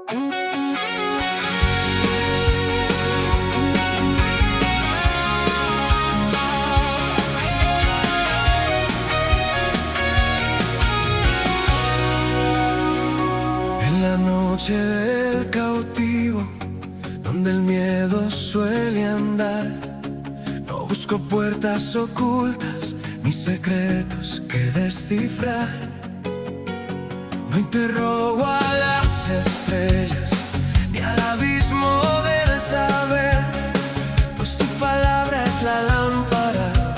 En la noche del cautivo, donde el miedo suele andar, no busco puertas ocultas ni secretos que descifrar. No interrogo a las estrellas ni al abismo del saber, pues tu palabra es la lámpara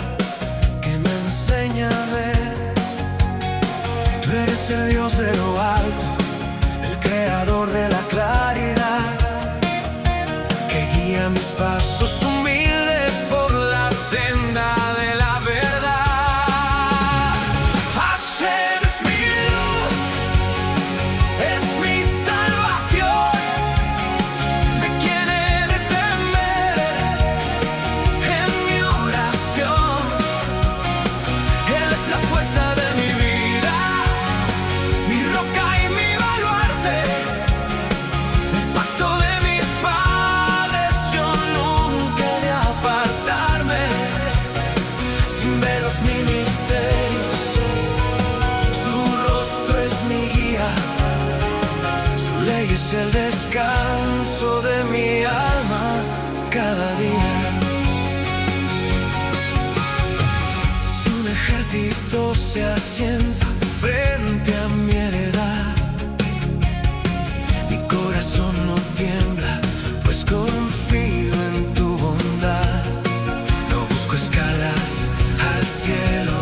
que me enseña a ver. Tú eres el Dios de lo alto, el creador de la claridad, que guía mis pasos humildes por la senda de la verdad. Hashem es mi luz, es mi salvación. ¿De quién he de temer en mi oración? Él es la fuerza de mi vida, mi roca y mi baluarte, el pacto de mis padres. Yo nunca he de apartarme, sin velos ni misterios. Su rostro es mi guía, su ley es el descanso de mi alma cada día. Si un ejército se asienta frente a mi heredad, mi corazón no tiembla, pues confío en tu bondad. No busco escalas al cielo,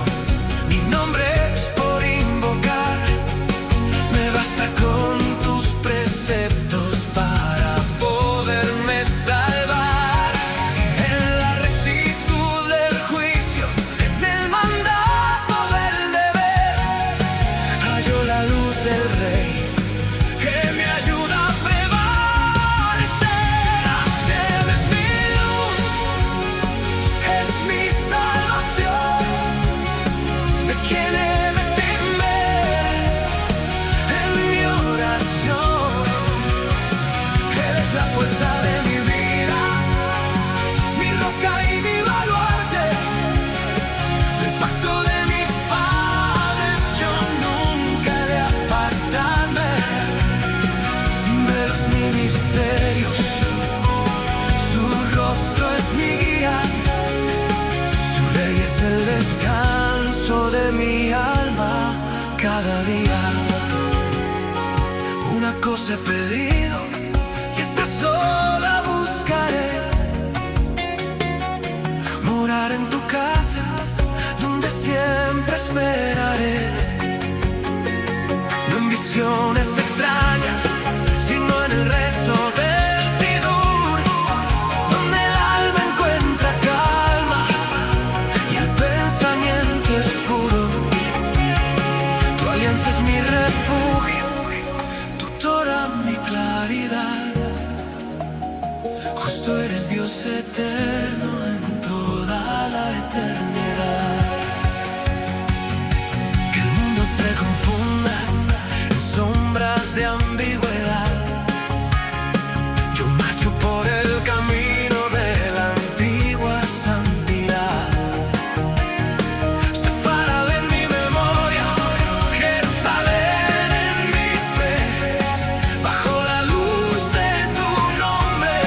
ni nombres por invocar. Me basta con tus preceptos para poderme salvar. En la rectitud del juicio, en el mandato del deber, hallo la luz del Rey que me ayuda a prevalecer. Hashem es mi luz, es mi salvación. ¿De quién he de temer en mi oración? Él es la fuerza de mi vida, mi roca y mi baluarte, el pacto de mis padres. Yo nunca he de apartarme, sin velos ni misterios. Su rostro es mi guía, su ley es el descanso de mi alma cada día. Una cosa he pedido y esa sola buscaré: morar en tu casa, donde siempre esperaré. No en visiones extrañas, sino en el rezo del Sidur, donde el alma encuentra calma y el pensamiento es puro. Tu alianza es mi refugio, tu Torah mi claridad. Justo eres Dios eterno en toda la eternidad. Que el mundo se confunda en sombras de ambigüedad. Yo marcho por el camino de la antigua santidad. Sefarad en mi memoria, Jerusalén en mi fe. Bajo la luz de tu nombre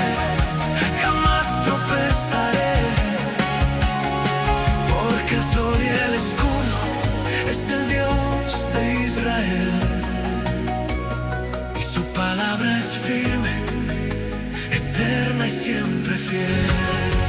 jamás tropezaré, porque el sol y el escudo es el Dios de Israel, y su palabra es firme, eterna y siempre fiel.